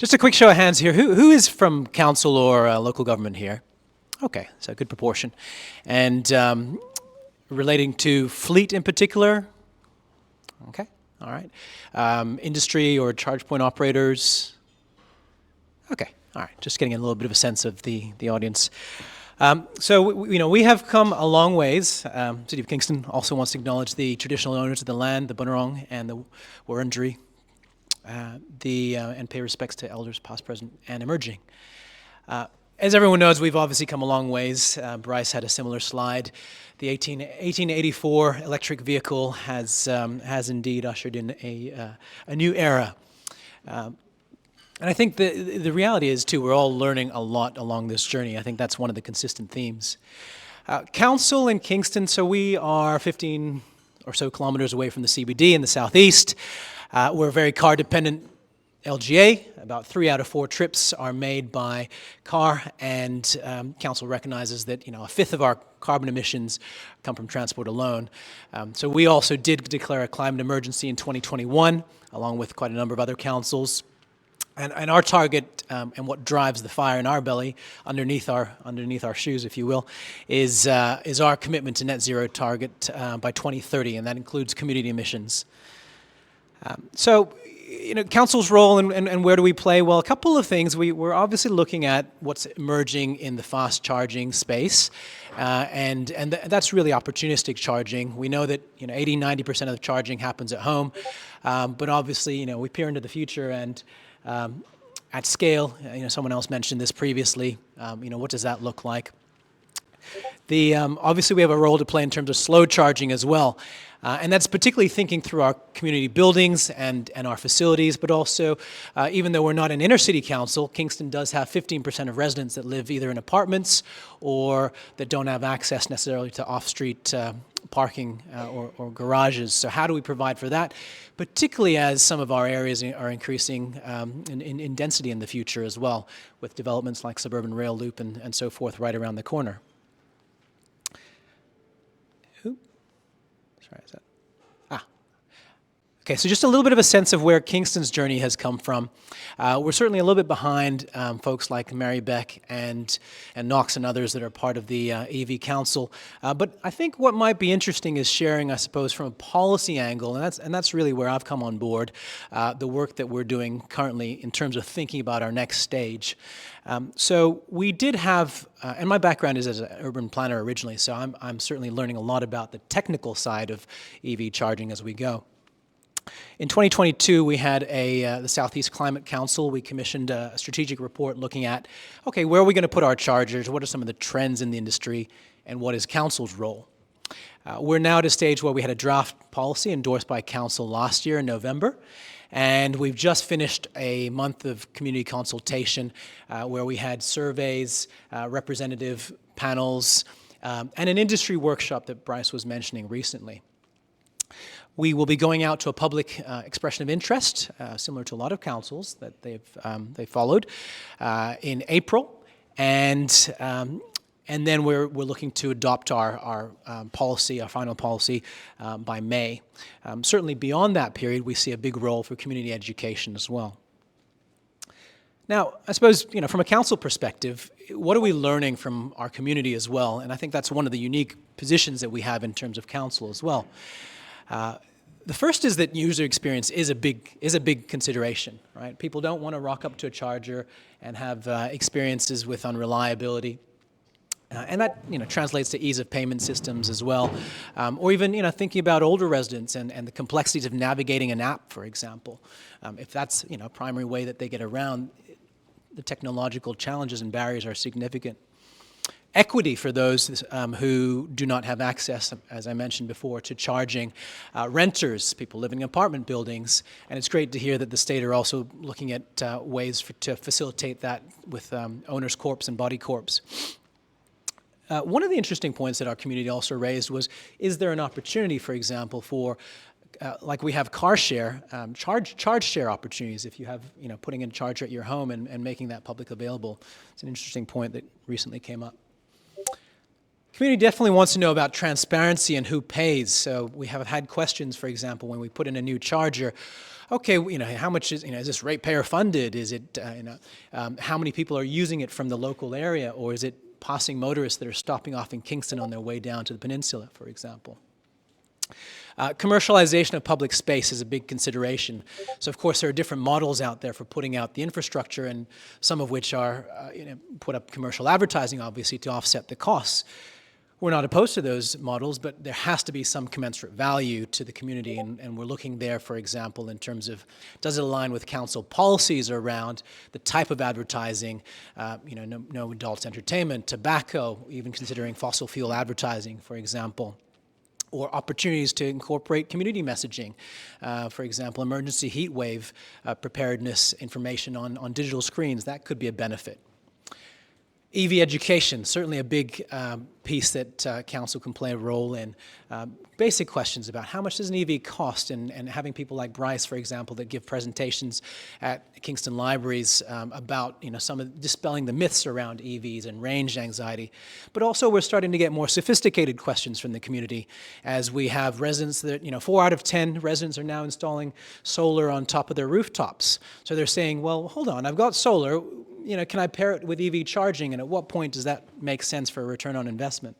Just a quick show of hands here. Who is from council or local government here? Okay, so a good proportion. And relating to fleet in particular? Okay, all right. Industry or charge point operators? Okay, all right. Just getting a little bit of a sense of the audience. We have come a long ways. City of Kingston also wants to acknowledge the traditional owners of the land, the Bunurong and the Wurundjeri, and pay respects to elders past, present, and emerging. As everyone knows, we've obviously come a long ways. Bryce had a similar slide. The 1884 electric vehicle has indeed ushered in a new era. And I think the reality is, too, we're all learning a lot along this journey. I think that's one of the consistent themes. Council in Kingston, so we are 15 or so kilometers away from the CBD in the southeast. We're a very car-dependent LGA. About 3 out of 4 trips are made by car, and council recognizes that a fifth of our carbon emissions come from transport alone. So we also did declare a climate emergency in 2021, along with quite a number of other councils. And our target, and what drives the fire in our belly, underneath our shoes, if you will, is our commitment to net zero target by 2030, and that includes community emissions. Council's role and where do we play? Well, a couple of things. We're obviously looking at what's emerging in the fast charging space, and that's really opportunistic charging. We know that 80-90% of the charging happens at home, but obviously we peer into the future and at scale. Someone else mentioned this previously. What does that look like? Obviously, we have a role to play in terms of slow charging as well. And that's particularly thinking through our community buildings and our facilities, but also, even though we're not an inner city council, Kingston does have 15% of residents that live either in apartments or that don't have access necessarily to off-street parking or garages. So how do we provide for that, particularly as some of our areas are increasing in density in the future as well, with developments like suburban rail loop and so forth right around the corner. Sorry, is that? Okay, so just a little bit of a sense of where Kingston's journey has come from. We're certainly a little bit behind folks like Mary Beck and Knox and others that are part of the EV Council. But I think what might be interesting is sharing, I suppose, from a policy angle, and that's really where I've come on board, the work that we're doing currently in terms of thinking about our next stage. So we did have, and my background is as an urban planner originally, so I'm certainly learning a lot about the technical side of EV charging as we go. In 2022, we had the Southeast Climate Council. We commissioned a strategic report looking at, okay, where are we going to put our chargers? What are some of the trends in the industry? And what is council's role? We're now at a stage where we had a draft policy endorsed by council last year in November. And we've just finished a month of community consultation where we had surveys, representative panels, and an industry workshop that Bryce was mentioning recently. We will be going out to a public expression of interest, similar to a lot of councils that they've followed, in April, and then we're looking to adopt our policy, our final policy, by May. Certainly beyond that period, we see a big role for community education as well. Now, I suppose, from a council perspective, what are we learning from our community as well? And I think that's one of the unique positions that we have in terms of council as well. The first is that user experience is a big consideration, right? People don't want to rock up to a charger and have experiences with unreliability. And that translates to ease of payment systems as well, or even thinking about older residents and the complexities of navigating an app, for example. If that's a primary way that they get around, the technological challenges and barriers are significant. Equity for those who do not have access, as I mentioned before, to charging. Renters, people living in apartment buildings, and it's great to hear that the state are also looking at ways to facilitate that with owners' corps and body corps. One of the interesting points that our community also raised was, is there an opportunity, for example, for like we have car share, charge share opportunities if you have, putting in a charger at your home and making that public available. It's an interesting point that recently came up. Community definitely wants to know about transparency and who pays. So we have had questions, for example, when we put in a new charger. Okay, how much is this ratepayer funded? Is it how many people are using it from the local area, or is it passing motorists that are stopping off in Kingston on their way down to the peninsula, for example? Commercialization of public space is a big consideration. So, of course, there are different models out there for putting out the infrastructure, and some of which are put up commercial advertising, obviously, to offset the costs. We're not opposed to those models, but there has to be some commensurate value to the community, and we're looking there, for example, in terms of, does it align with council policies around the type of advertising, no adult entertainment, tobacco, even considering fossil fuel advertising, for example, or opportunities to incorporate community messaging. For example, emergency heat wave preparedness information on digital screens, that could be a benefit. EV education, certainly a big piece that council can play a role in. Basic questions about how much does an EV cost, and having people like Bryce, for example, that give presentations at Kingston libraries about some of dispelling the myths around EVs and range anxiety. But also we're starting to get more sophisticated questions from the community, as we have residents that, 4 out of 10 residents are now installing solar on top of their rooftops. So they're saying, well, hold on, I've got solar, can I pair it with EV charging, and at what point does that make sense for a return on investment?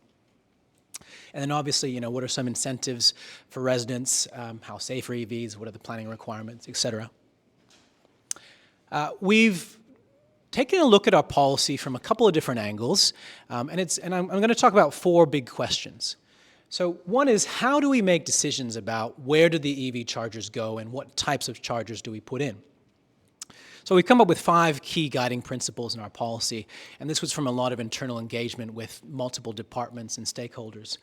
And then obviously, what are some incentives for residents, how safe are EVs, what are the planning requirements, et cetera. We've taken a look at our policy from a couple of different angles, and I'm going to talk about 4 big questions. So one is, how do we make decisions about where do the EV chargers go and what types of chargers do we put in? So we've come up with 5 key guiding principles in our policy, and this was from a lot of internal engagement with multiple departments and stakeholders.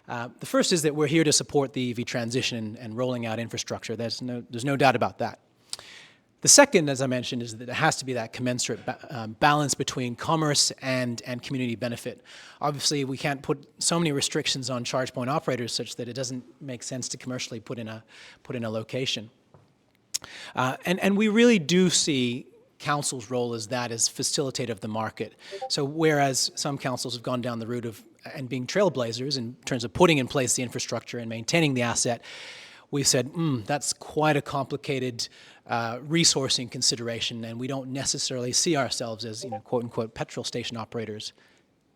The first is that we're here to support the EV transition and rolling out infrastructure. There's no doubt about that. The second, as I mentioned, is that there has to be that commensurate balance between commerce and community benefit. Obviously, we can't put so many restrictions on charge point operators such that it doesn't make sense to commercially put in a location. And we really do see council's role as facilitator of the market. So whereas some councils have gone down the route of and being trailblazers in terms of putting in place the infrastructure and maintaining the asset, we've said, that's quite a complicated resourcing consideration, and we don't necessarily see ourselves as, quote-unquote, petrol station operators.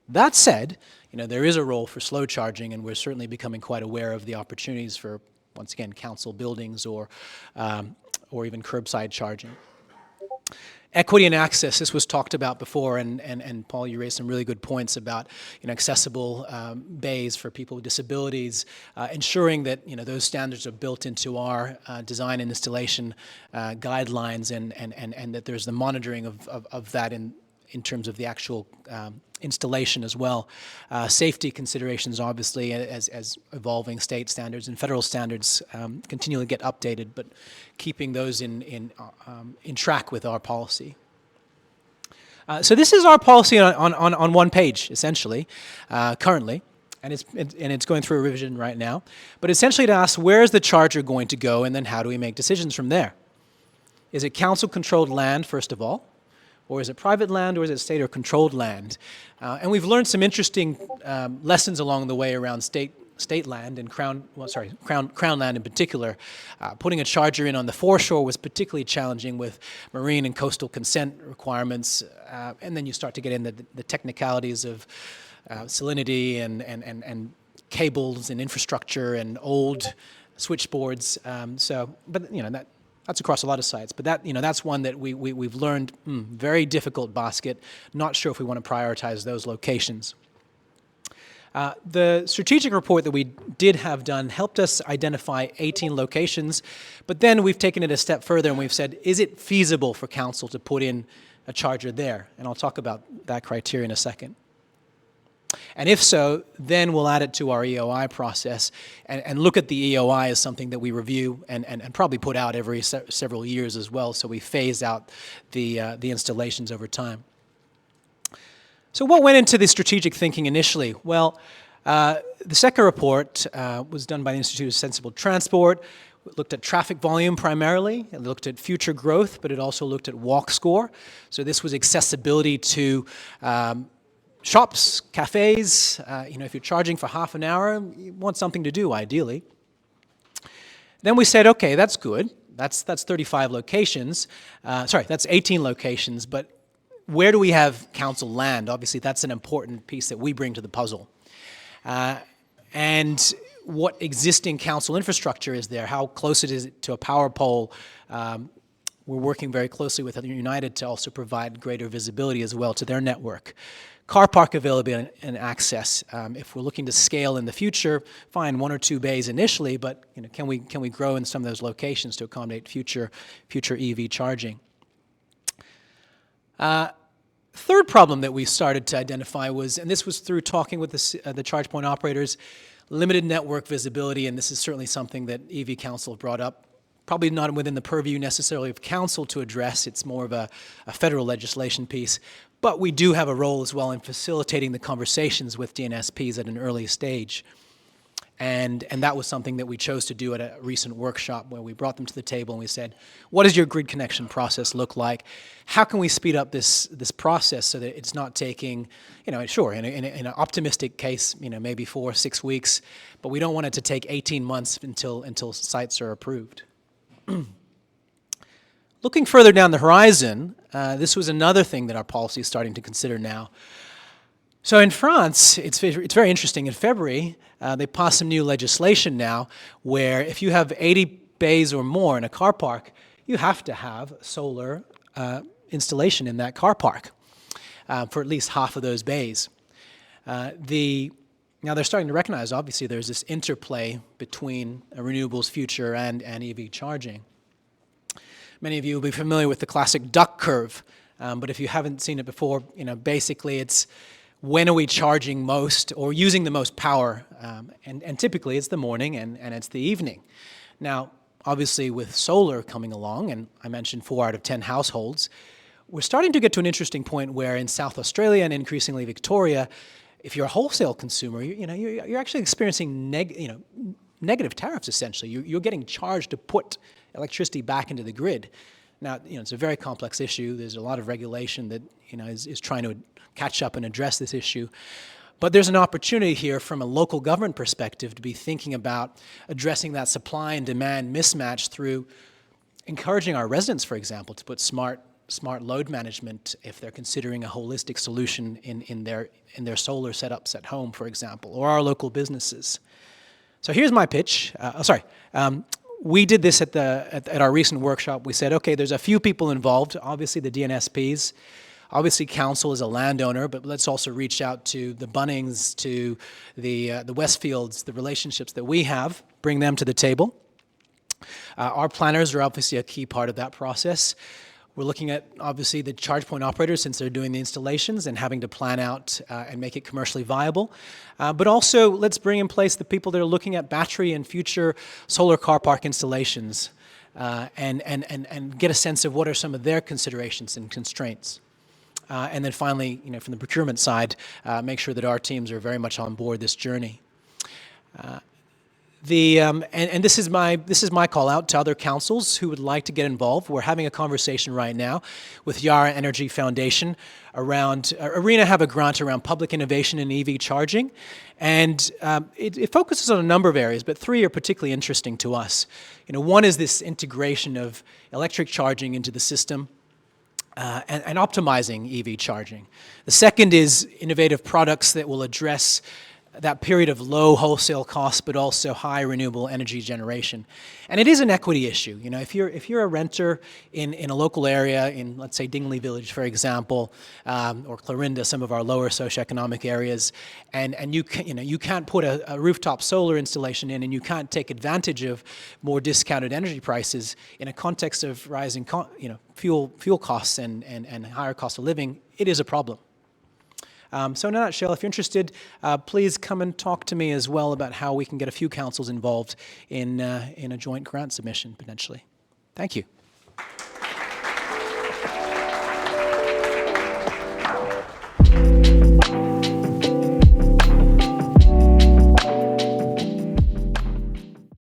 That said, there is a role for slow charging, and we're certainly becoming quite aware of the opportunities for, once again, council buildings or even curbside charging. Equity and access, this was talked about before, and Paul, you raised some really good points about accessible bays for people with disabilities, ensuring that those standards are built into our design and installation guidelines, and that there's the monitoring of that in terms of the actual installation as well. Safety considerations, obviously, as evolving state standards and federal standards continually get updated, but keeping those in track with our policy. So this is our policy on one page, essentially, currently, and it's going through a revision right now. But essentially to ask, where is the charger going to go, and then how do we make decisions from there? Is it council-controlled land, first of all? Or is it private land, or is it state or controlled land? And we've learned some interesting lessons along the way around state land and crown land in particular. Putting a charger in on the foreshore was particularly challenging with marine and coastal consent requirements, and then you start to get into the technicalities of salinity and cables and infrastructure and old switchboards. That's across a lot of sites, but that's one that we've learned, very difficult basket. Not sure if we want to prioritize those locations. The strategic report that we did have done helped us identify 18 locations, but then we've taken it a step further and we've said, is it feasible for council to put in a charger there? And I'll talk about that criteria in a second. And if so, then we'll add it to our EOI process and look at the EOI as something that we review and probably put out every several years as well, so we phase out the installations over time. So what went into the strategic thinking initially? Well, the second report was done by the Institute of Sensible Transport. It looked at traffic volume primarily. It looked at future growth, but it also looked at walk score. So this was accessibility to shops, cafes, if you're charging for half an hour, you want something to do, ideally. Then we said, okay, that's good. That's 35 locations. That's 18 locations, but where do we have council land? Obviously, that's an important piece that we bring to the puzzle. And what existing council infrastructure is there? How close it is to a power pole? We're working very closely with United to also provide greater visibility as well to their network. Car park availability and access. If we're looking to scale in the future, fine, 1 or 2 bays initially, but can we grow in some of those locations to accommodate future EV charging? Third problem that we started to identify was, and this was through talking with the charge point operators, limited network visibility, and this is certainly something that EV Council brought up. Probably not within the purview necessarily of council to address. It's more of a federal legislation piece. But we do have a role as well in facilitating the conversations with DNSPs at an early stage. And that was something that we chose to do at a recent workshop where we brought them to the table and we said, what does your grid connection process look like? How can we speed up this process so that it's not taking, sure, in an optimistic case, maybe 4 or 6 weeks, but we don't want it to take 18 months until sites are approved. Looking further down the horizon, this was another thing that our policy is starting to consider now. So in France, it's very interesting. In February, they passed some new legislation now where if you have 80 bays or more in a car park, you have to have solar installation in that car park for at least half of those bays. Now they're starting to recognize, obviously, there's this interplay between a renewables future and EV charging. Many of you will be familiar with the classic duck curve, but if you haven't seen it before, basically it's when are we charging most or using the most power, and typically it's the morning and it's the evening. Now, obviously with solar coming along, and I mentioned 4 out of 10 households, we're starting to get to an interesting point where in South Australia and increasingly Victoria, if you're a wholesale consumer, you're actually experiencing negative tariffs, essentially. You're getting charged to put electricity back into the grid. Now, it's a very complex issue. There's a lot of regulation that, is trying to catch up and address this issue. But there's an opportunity here from a local government perspective to be thinking about addressing that supply and demand mismatch through encouraging our residents, for example, to put smart load management if they're considering a holistic solution in their solar setups at home, for example, or our local businesses. So here's my pitch. We did this at our recent workshop. We said, okay, there's a few people involved, obviously the DNSPs, obviously council is a landowner, but let's also reach out to the Bunnings, to the Westfields, the relationships that we have, bring them to the table. Our planners are obviously a key part of that process. We're looking at, obviously, the charge point operators since they're doing the installations and having to plan out and make it commercially viable. But also, let's bring in place the people that are looking at battery and future solar car park installations and get a sense of what are some of their considerations and constraints. And then finally, from the procurement side, make sure that our teams are very much on board this journey. And this is my call out to other councils who would like to get involved. We're having a conversation right now with Yara Energy Foundation around ARENA have a grant around public innovation in EV charging, and it focuses on a number of areas, but 3 are particularly interesting to us. One is this integration of electric charging into the system. And optimizing EV charging. The second is innovative products that will address that period of low wholesale costs, but also high renewable energy generation. And it is an equity issue. If you're a renter in a local area, in let's say Dingley Village, for example, or Clarinda, some of our lower socioeconomic areas, and you can't put a rooftop solar installation in, and you can't take advantage of more discounted energy prices in a context of rising, fuel costs and higher cost of living, it is a problem. So in a nutshell, if you're interested, please come and talk to me as well about how we can get a few councils involved in a joint grant submission, potentially. Thank you.